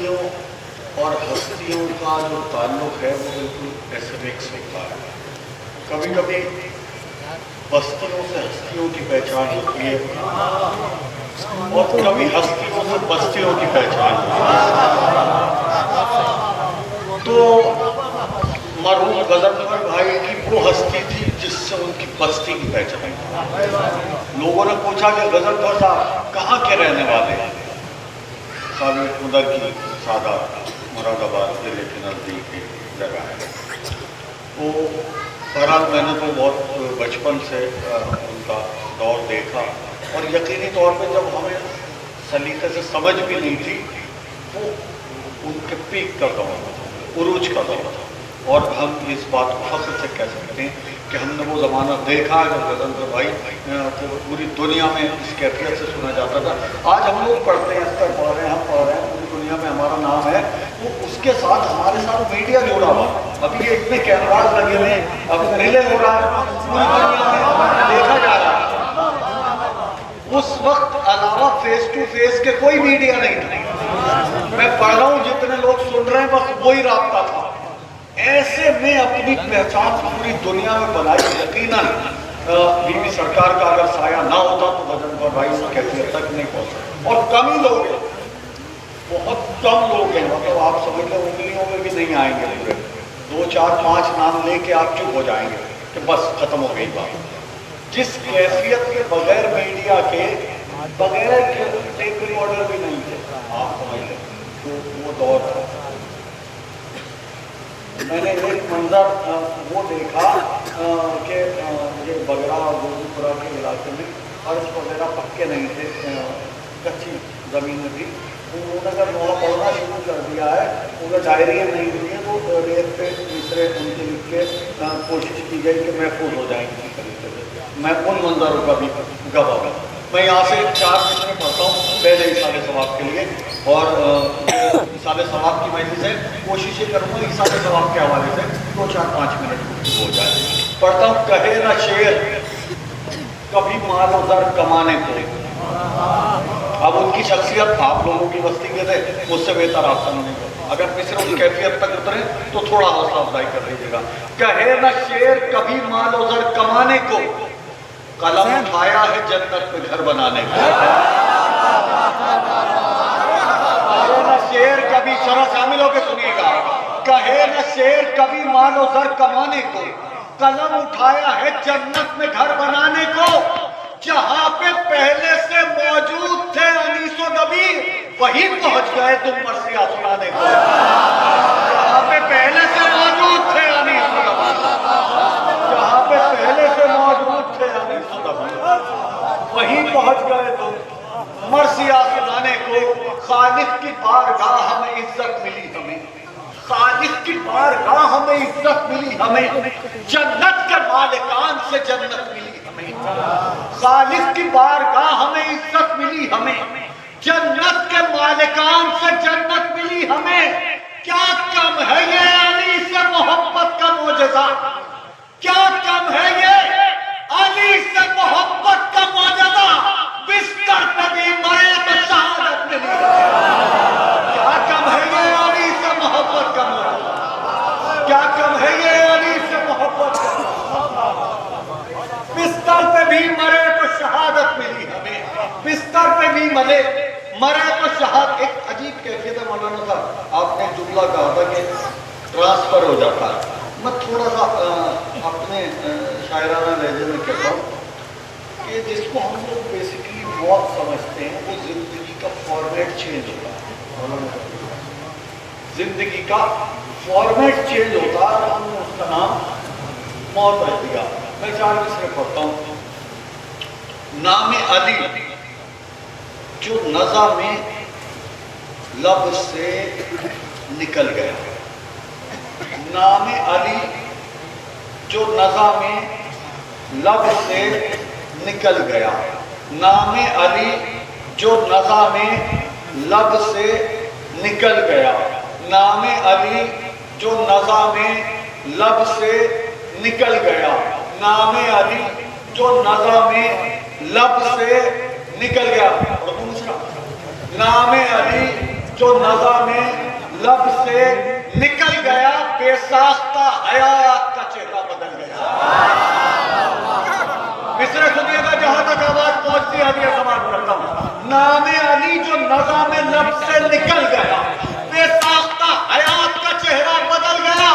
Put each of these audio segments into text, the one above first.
बस्तियों और हस्तियों का जो ताल्लुक है वो बिल्कुल एसिमिक्स होता है। कभी कभी बस्तियों से हस्तियों की पहचान होती है और कभी हस्तियों से बस्तियों की पहचान होती है। तो मरहूम गजनफर भाई की वो हस्ती थी जिससे उनकी बस्ती की पहचान थी। लोगों ने पूछा कि गजनफर साहब कहाँ के रहने वाले हैं? साहब उधर की सादा मुरादाबाद जिले के नज़दीक एक जगह है। तो बहरहाल मैंने तो बहुत बचपन से उनका दौर देखा और यकीनी तौर पे जब हमें सलीके से समझ भी नहीं थी वो उनके पीक का दौर था, उरूज का दौर था। और हम इस बात को फख्र से कह सकते हैं कि हमने वो ज़माना देखा है जब गजनफर भाई को पूरी दुनिया में इस कैफियत से सुना जाता था। आज हम लोग पढ़ते हैं, अस्तर पढ़ रहे हैं, हम पढ़ रहे हैं, पूरी दुनिया में हमारा नाम है, वो उसके साथ हमारे साथ मीडिया जुड़ा हुआ। अभी ये इतने कैमराज लगे हुए हैं, अब रिले हो रहा है, पूरी दुनिया में देखा जा रहा है। उस वक्त अलावा फेस टू फेस के कोई मीडिया नहीं था। मैं पढ़ रहा हूँ, जितने लोग सुन रहे हैं बस वही रास्ता था। ऐसे में अपनी पहचान पूरी दुनिया में बनाई। यकीनन बीवी सरकार का अगर साया ना होता तो गजनफर भाई इस कैफियत तक नहीं पहुंचे। और कम ही लोग हैं, बहुत कम लोग हैं, मतलब आप समझ लो उंगलियों में भी नहीं आएंगे पूरे। 2 4 5 नाम लेके आप चुप हो जाएंगे कि बस खत्म हो गई बात। जिस कैफियत के बगैर मीडिया के बगैर टेप रिकॉर्डर भी नहीं थे, आप समझ लें तो वो दौर था। मैंने एक मंजर वो देखा कि ये बगरा गोदीपुरा के इलाके में अर्ज वगैरह पक्के नहीं थे, कच्ची ज़मीन थी। उन्होंने अगर वहाँ पढ़ना शुरू कर दिया है, उन्हें डायरियाँ नहीं हुई हैं, तो रेत पे तीसरे उनके लिख के कोशिश की गई कि महफूज हो जाएंगे इसी तरीके से। मैं उन मंजरों का भी गवाह हूँ। मैं यहाँ से 4 मिनट पढ़ता हूँ पहले इसाले सवाब के लिए, और इसाले सवाब की मजलिस है, कोशिश ये करूँगा इसाले सवाब के हवाले से 2 4 5 मिनट हो जाए। पढ़ता हूँ। कहे ना शेर कभी माल ज़र कमाने को। अब उनकी शख्सियत आप लोगों की बस्ती के थे, मुझसे बेहतर आप समझने को। अगर मिस्र उस कैफियत तक उतरे तो थोड़ा हौसला अफजाई कर लीजिएगा। कहे ना शेर कभी माल ज़र कमाने को, कलम उठाया है जन्नत में घर बनाने को। कहे न शेर कभी, जरा शामिल होकर सुनिएगा। कहे न शेर कभी मालो ज़र कमाने को, कलम उठाया है जन्नत में घर बनाने को। जहां पे पहले से मौजूद थे अनीसो नबी, वहीं पहुंच गए तुम मरसिया सुनाने को। जहां पे पहले से मौजूद थे अनीसो नबी, जहां पे पहले से मौजूद थे अनीसो नबी, वहीं पहुंच गए तुम मरसिया सुनाने को। खालिक की बारगाह में इज्जत मिली हमें, खालिक की बारगाह में इज्जत मिली हमें, जन्नत के मालिकान से जन्नत मिली हमें। खालिक की बारगाह में इज्जत मिली हमें, जन्नत के मालिकान से जन्नत मिली हमें। क्या कम है ये अली से मोहब्बत का मौजज़ा, क्या कम है ये अली से मोहब्बत का मौजज़ा। बिस्तर पे भी मरे तो शहादत मिली। क्या कम है ये अली से मोहब्बत का मौजज़ा, क्या कम है ये अली से मोहब्बत का। बिस्तर पे भी मरे तो शहादत मिली हमें, बिस्तर पे भी मरे तो शहादत। एक अजीब कैफियत है मौलाना साहब, आपने जुमला कहा था कि ट्रांसफर हो जाता है। मैं थोड़ा सा अपने शायराना लहजे में कहता हूँ कि जिसको हम लोग बेसिकली मौत समझते हैं, वो जिंदगी का फॉर्मेट चेंज होता है। जिंदगी का फॉर्मेट चेंज होता है और हमने उसका नाम मौत रख दिया। मैं 4 मिसरे पढ़ता हूँ। नाम अली जो नज़ा में लब से निकल गया, नाम अली जो नज़ा में लब से निकल गया, नाम अली जो नज़ा में लब से निकल गया, नाम अली जो नज़ा में लब से निकल गया, नाम अली जो नज़ा में लब से निकल गया। नाम अली जो नज़ा में लब से निकल गया, बेसाख्ता हयात का चेहरा बदल गया। मिसरे सुनिएगा, जहां तक आवाज पहुंचती है ये समाप्त करता हूं। नामे अली जो नज़ा में लब से निकल गया, बेसाख्ता हयात का चेहरा बदल गया।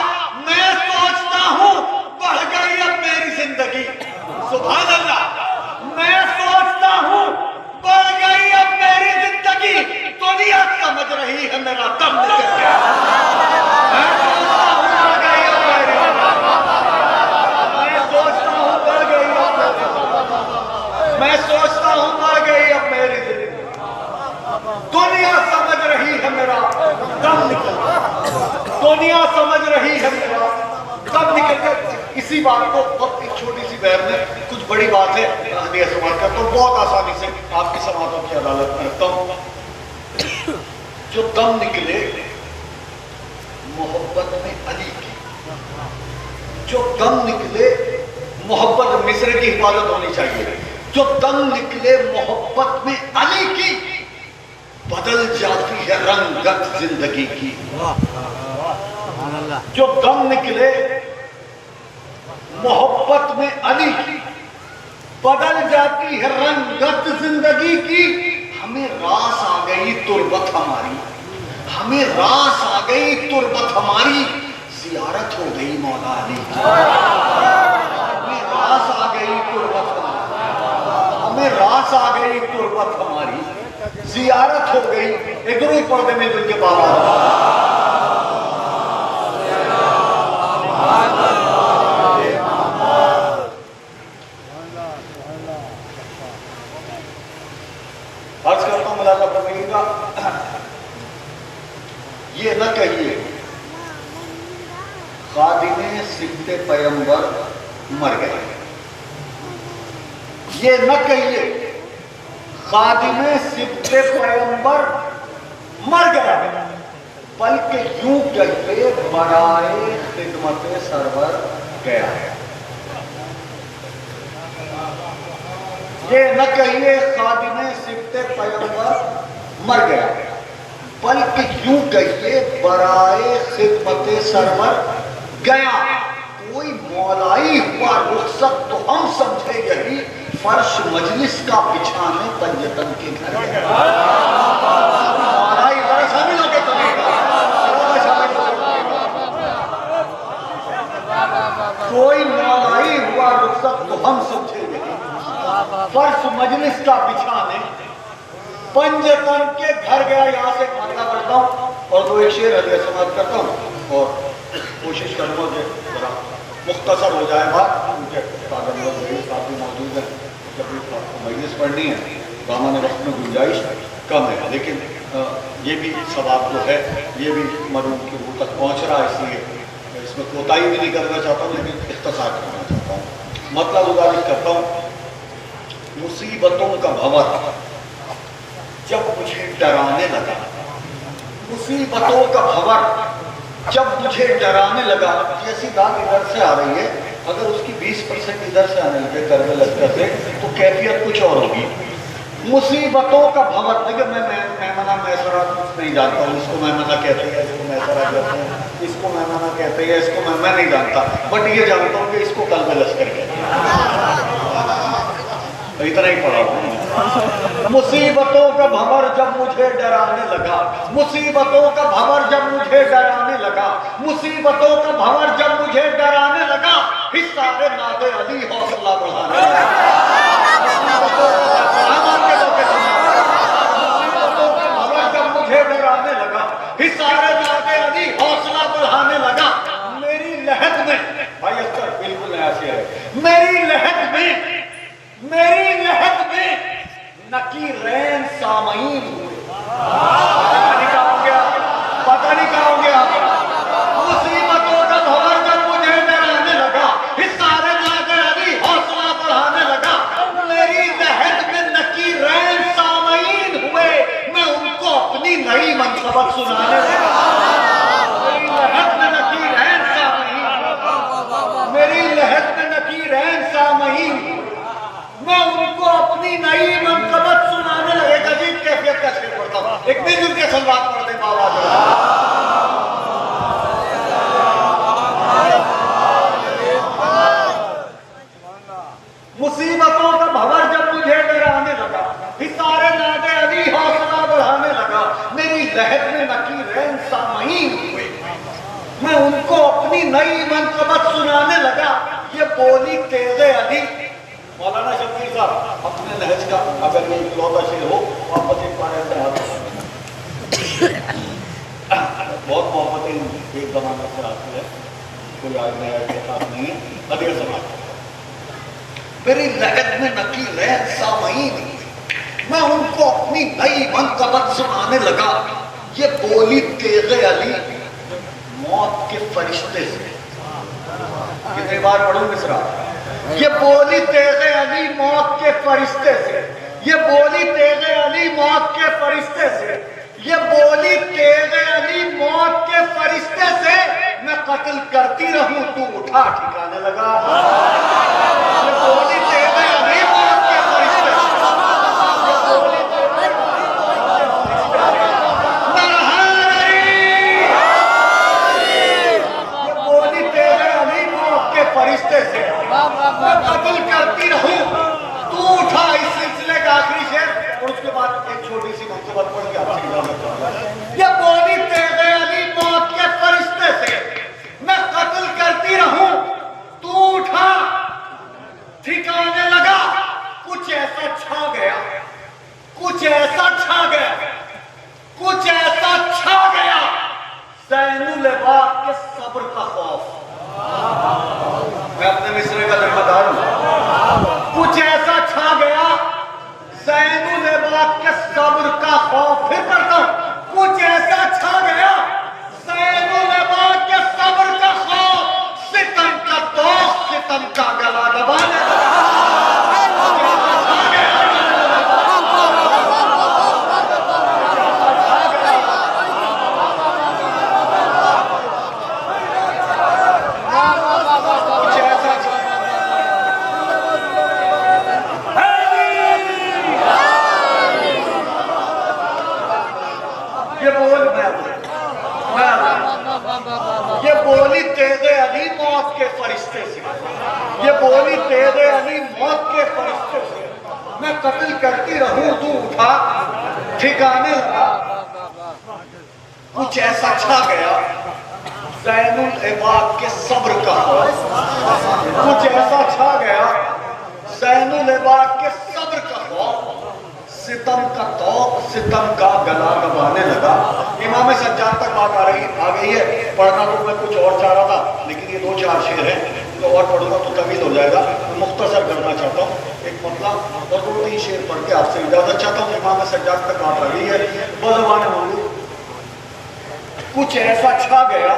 मैं सोचता हूं बढ़ गई अब मेरी जिंदगी। सुभान अल्लाह। मैं सोचता हूं बढ़ गई अब मेरी जिंदगी। दुनिया समझ रही है मेरा दम निकल गया। मैं सोचता हूं बढ़ गई अब मेरी, मैं सोचता हूं बढ़ गई अब, मैं सोचता हूं बढ़ गई अब मेरी जिंदगी। दुनिया समझ रही है मेरा दम निकल गया। दुनिया समझ रही है मेरा दम निकल गया। इसी बात को बहुत एक छोटी सी बहर में, कुछ बड़ी बात है, समाप्त करता हूं बहुत आसानी से, आपकी समातों की अदालत में रखता हूं। जो दम निकले मोहब्बत में अली की, जो दम निकले मोहब्बत, मिसरे की हिफाजत होनी चाहिए। जो दम निकले मोहब्बत में अली की, बदल जाती है रंगत जिंदगी की। जो दम निकले मोहब्बत में अली की, बदल जाती है रंगत जिंदगी की। हमें रास आ गई तुरबत हमारी, हमें रास आ गई तुरबत हमारी, जियारत हो गई मौला अली की। हमें रास आ गई तुरबत हमारी, हमें रास आ गई तुरबत हमारी, जियारत हो गई। एक रूह पर्दे में जिनके बाबा अर्ज करता हूं, मुलाजा फरमाइएगा। ये न कहिए खादिमे सिद्दे पैगंबर मर गए, ये न कहिए खादिमे सिद्दे पैगंबर मर गया, बल्कि यूं कहिए बराए खिदमत सरवर गया है। ये न कहिए खादिमे सिद्दे पैगंबर मर गया, बल्कि यूं कहिए बराए खिदमत सरवर गया। कोई मौलाई हुआ रुखसत तो हम समझे यही, फर्श मजलिस का बिछाने पंजतन के घर गया। मौलाई जरा शामिल होके सुनिएगा, कोई मौलाई हुआ रुखसत तो हम समझे यही, फर्श मजलिस का बिछाने पंजतन के घर गया। यहाँ से मानना पड़ता हूँ और दो एक शेर अभी समाप्त करता हूँ और कोशिश करूँगा कि जरा मुख्तसर हो जाए बात। उनके काफी मौजूद है, जब आपको मजलिस पढ़नी है तो हमारे वक्त में गुंजाइश कम है, लेकिन ये भी सवाब जो है ये भी मरूम की रूह तक पहुँच रहा है, इसलिए इसमें कोताही भी नहीं करना चाहता हूँ, लेकिन इख्तिसार करना चाहता हूँ। मतलब गुजारिश करता हूँ, मुसीबतों का भंवर जब मुझे डराने लगा, मुसीबतों का भंवर जब मुझे डराने लगा। जैसी दाग इधर से आ रही है, अगर उसकी 20% इधर से आने लगे कर में लश्कर से, तो कैफियत कुछ और होगी। मुसीबतों का भंवर, देखिए मैं मना मैसरा नहीं जानता हूँ, इसको मैं मना कहते हैं, इसको मैसरा कहते हैं, इसको मैं मना कहते हैं, इसको मैं नहीं जानता, बट ये जानता हूँ कि इसको कल में लश्कर कहते हैं। इतना ही पढ़ा हूँ। मुसीबतों का भंवर जब मुझे डराने लगा, मुसीबतों का भंवर जब मुझे डराने लगा, मुसीबतों का भंवर जब मुझे डराने लगा, हिस्सारे नादे अली हौसला बढ़ाने लगा। मुसीबतों का भंवर जब मुझे डराने लगा, हिस्सारे नादे अली हौसला बढ़ाने लगा। मेरी लहद में, भाई अख्तर बिल्कुल ऐसे है, मेरी लहद में नकीरैन सामईन हुए। पता नहीं कहाँ होंगे आप। मुसीबतों का भंवर जब मुझे डराने लगा, हिस्सारे नादे अली हौसला बढ़ाने लगा। मेरी लहद में नकीरैन सामईन हुए, मैं उनको अपनी नई मनसबत सुनाने लगा। मेरी लहद में नकीरैन सामईन, मेरी लहद में नकीरैन सामईन, मैं उनको अपनी नई मनकबत सुनाने लगे। अजीब कैफियत का शेर पढ़ता हूँ, एक मिलजुल के सलवात पढ़ दे। आवाज है। मुसीबतों का भंवर जब मुझे डराने लगा, हिसारे नादे अली हौसला बढ़ाने लगा, मेरी लहर में नकीरें सामईन हुए, मैं उनको अपनी नई मनकबत सुनाने लगा। ये बोली तेज़े अली। मौलाना शफी साहब अपने नहज का अगर ये इकलौता शेर हो वापस एक बार ऐसे बहुत मोहब्बतें एक जमाना से आती है, कोई आज नया के साथ नहीं है, अधेड़ समाज मेरी लहर में नकीरें सामईन, मैं उनको अपनी नई मनकबत सुनाने लगा। ये बोली तेज़े अली मौत के फरिश्ते से। कितनी बार पढ़ूं मिसरा? ये बोली तेज़े अली मौत के फरिश्ते से, ये बोली तेज़े अली मौत के फरिश्ते से, ये बोली तेज़े अली मौत के फरिश्ते से, मैं कत्ल करती रहूं तू उठा ठिकाने लगा। ये बोली तेज़े अली मौत के फरिश्ते से, ये बोली तेज़े अली मौत के फरिश्ते से मैं कत्ल करती रहूं तू उठा। इस सिलसिले का आखिरी शेर और उसके बाद एक छोटी सी मुसीबत पड़ गया। ये बोली तेज़े अली मौत के फरिश्ते से मैं कत्ल करती रहूं तू उठा ठिकाने लगा। कुछ ऐसा छा गया, कुछ ऐसा छा गया, कुछ ऐसा छा गया, ज़ैनुल अबाद के सब्र का खौफ। मैं अपने मिसरे का जिम्मेदार हूं। कुछ ऐसा छा गया ज़ैनुल अबाद के सब्र का खौफ। फिर करता हूं, कुछ ऐसा छा गया ज़ैनुल अबाद के सब्र का खौफ, सितम का तौक सितम का गला दबाने लगा। ये बोली तेज़े अली मौत के फरिश्ते से, ये बोली तेज़े अली मौत के फरिश्ते से, मैं कत्ल करती रहूं तू उठा ठिकाने लगा। कुछ ऐसा छा गया ज़ैनुल अबाद के सब्र का खौफ, कुछ ऐसा छा गया ज़ैनुल अबाद के सब्र का खौफ, सितम का तौक सितम का गला दबाने लगा। इमाम सज्जाद तक बात आ गई है। पढ़ना तो मैं कुछ और चाह रहा था, लेकिन ये 2-4 शेर हैं, तो और पढ़ूंगा तो तवील हो जाएगा। मैं मुख्तसर करना चाहता हूँ एक मतलब, और 2-3 शेर पढ़ के आपसे इजाजत चाहता हूँ। इमाम सज्जाद तक बात आ गई है। बज़बाने बोलूं, कुछ ऐसा छा गया,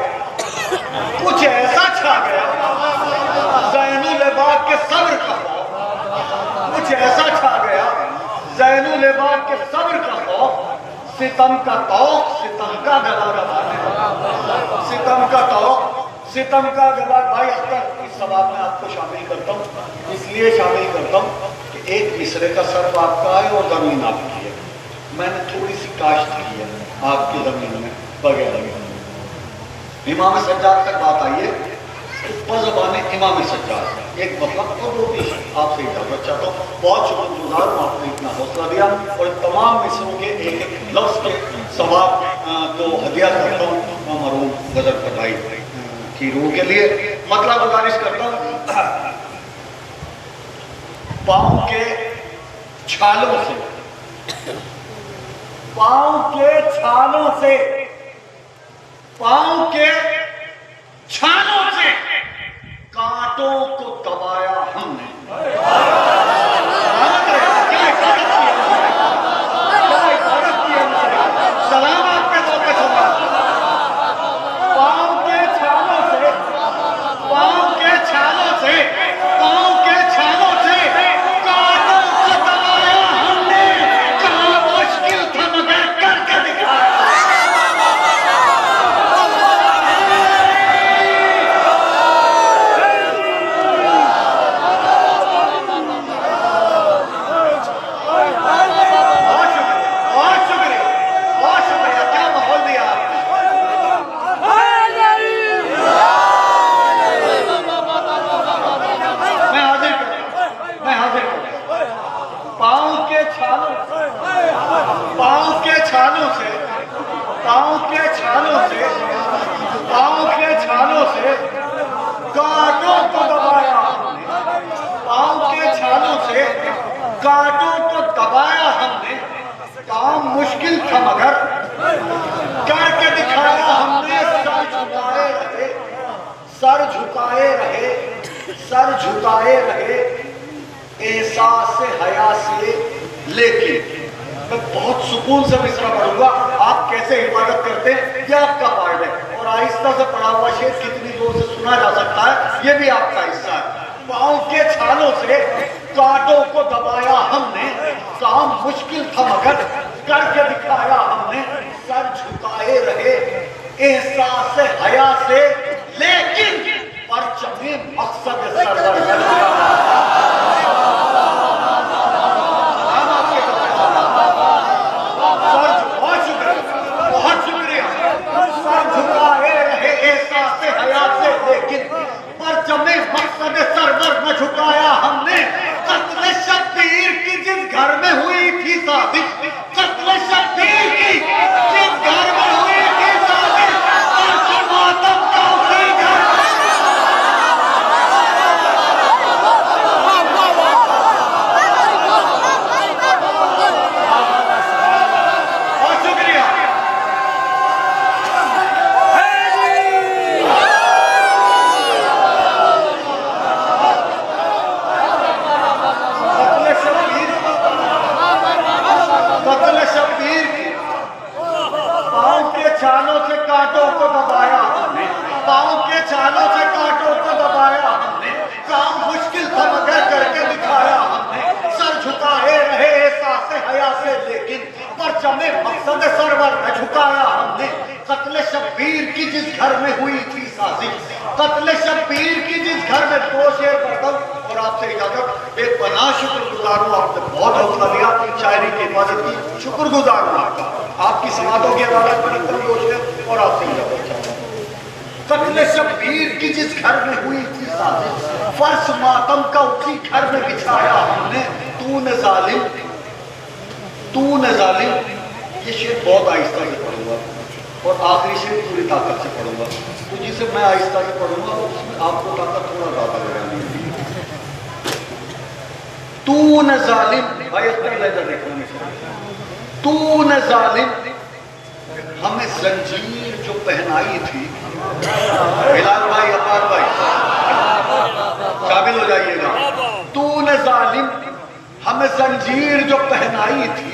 कुछ ऐसा छा गया ज़ैनुल अबाद के सब्र का खौफ, कुछ ऐसा छा गया ज़ैनुल अबाद के सब्र का खौफ, सितम का तौक सितम का गला दबाने लगा। सितम का तौक सितम का गला। भाई अख्तर इस सवाल में आपको शामिल करता हूँ, इसलिए शामिल करता हूँ कि एक मिसरे का सर्फ आपका है और जमीन आपकी है। मैंने थोड़ी सी काश्त की है आपकी जमीन में वगैरह। इमाम सज्जाद तक बात आई है, बज़बाने इमाम सज्जाद एक मतलब और 2-3 आपसे इजाजत चाहता हूँ। बहुत शुक्रगुजार हूँ आपने इतना हौसला दिया, और तमाम मिसरों के एक एक लफ्ज़ के सवाब को हदिया करता हूँ मरहूम गजर भाई की रूह के लिए। मतलब गुजारिश करता हूँ, पाँव के छालों से, पाँव के छालों से, पाँव के छालों से कांटों को दबाया हमने। सलाम आपके दो पे सवाल। पाँव के छालों से, पाँव के छालों से, पाँव के छालों से कांटों को दबाया हमने। कहा मुश्किल था मगर करके दिखाया। के छालों से कांटों को दबाया हमने, पाँव के छालों से कांटों को दबाया हमने। काम मुश्किल था मगर करके दिखाया हमने। सर झुकाए रहे एहसास हया से। लेकिन मैं बहुत सुकून से मिसरा पढ़ूंगा, आप कैसे हिफाजत करते हैं ये आपका पार्ट है, और आहिस्ता से पढ़ा हुआ शेर कितनी जोर से सुना जा सकता है ये भी आपका हिस्सा है। पाँव के छालों से कांटों को दबाया हमने, काम मुश्किल था मगर करके दिखाया हमने। सर झुकाए रहे एहसास हया से, लेकिन परचमे मकसद बहुत शुक्रिया। सर झुकाए रहे एहसास हया से, लेकिन परचमे मकसद सरवर न झुकाया हमने। कत्ल शब्बीर की जिस घर में हुई थी साजिश, कत्ल शब्बीर की जिस घर में हुई थी साजिश, मातम का उसी घर। बहुत शुक्रिया। कत्ल शब्बीर की पाँव के छालों से कांटों को दबाया हमने, पाँव के छालों से कांटों को दबाया हमने। काम मुश्किल था मगर करके दिखाया हमने। सर झुकाए रहे एहसास हया से, लेकिन परचमे मकसद सरवर न झुकाया हमने। कत्ल शब्बीर की जिस घर में हुई थी साजिश, कत्ल शब्बीर की जिस घर में। दो शेर पढ़ता हूँ और आपसे इजाजत। एक पनाह शुक्रगुजार हूँ, आपने बहुत हौसला दिया शायरी की हिफाजत की, शुक्रगुजार हूँ आपका। आपकी समातों की अदालत में रखता हूँ दो शेर और आपसे इजाजत चाहता हूँ। कत्ल शब्बीर की जिस घर में हुई थी साजिश, फर्श मातम का उसी घर में बिछाया हमने। तूने जालिम, ये शेर बहुत आहिस्ता से पढ़ूंगा और आखिरी शेर पूरी ताकत से पढ़ूंगा। तो जिसे मैं आहिस्ता से पढ़ूंगा उसमें आपको ताकत थोड़ा ज्यादा लगानी है। तूने जालिम, भाई अपना लेकर देखना, तूने जालिम हमें जंजीर जो पहनाई थी। बिलाल भाई, अपार भाई शामिल हो जाइएगा। तूने जालिम हमें जंजीर जो पहनाई थी,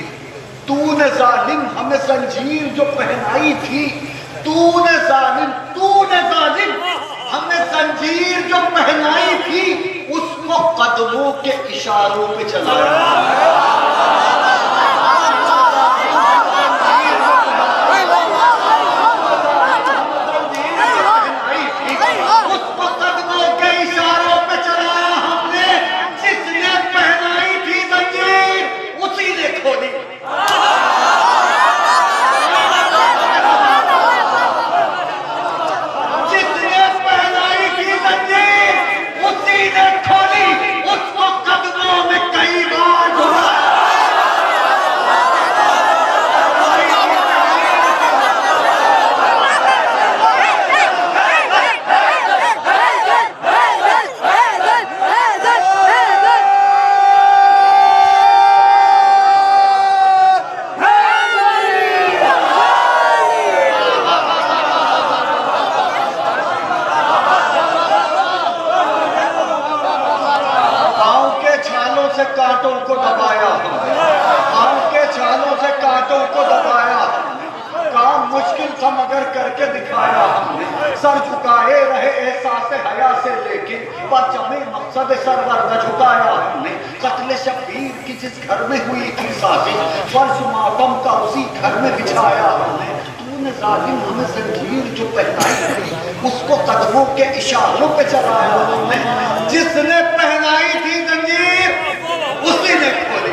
तूने जालिम हमें जंजीर जो पहनाई थी। तूने जालिम हमें जंजीर जो पहनाई थी, उसको कदमों के इशारों पे चलाया। कांटों को दबाया, आम के छालों से कांटों को दबाया। काम मुश्किल था मगर करके दिखाया हमने। सर झुकाए रहे एहसास हया से, लेकिन परचमे मकसद सरवर न झुकाया हमने। कत्ल शब्बीर की जिस घर में हुई थी साजिश, फर्श मातम का उसी घर में बिछाया हमने। तूने जालिम हमें जंजीर जो पहनाई थी, उसको कदमों के इशारों पे चलाया हमने। जिसने पहनाई थी जंजीर उसी ने खोली।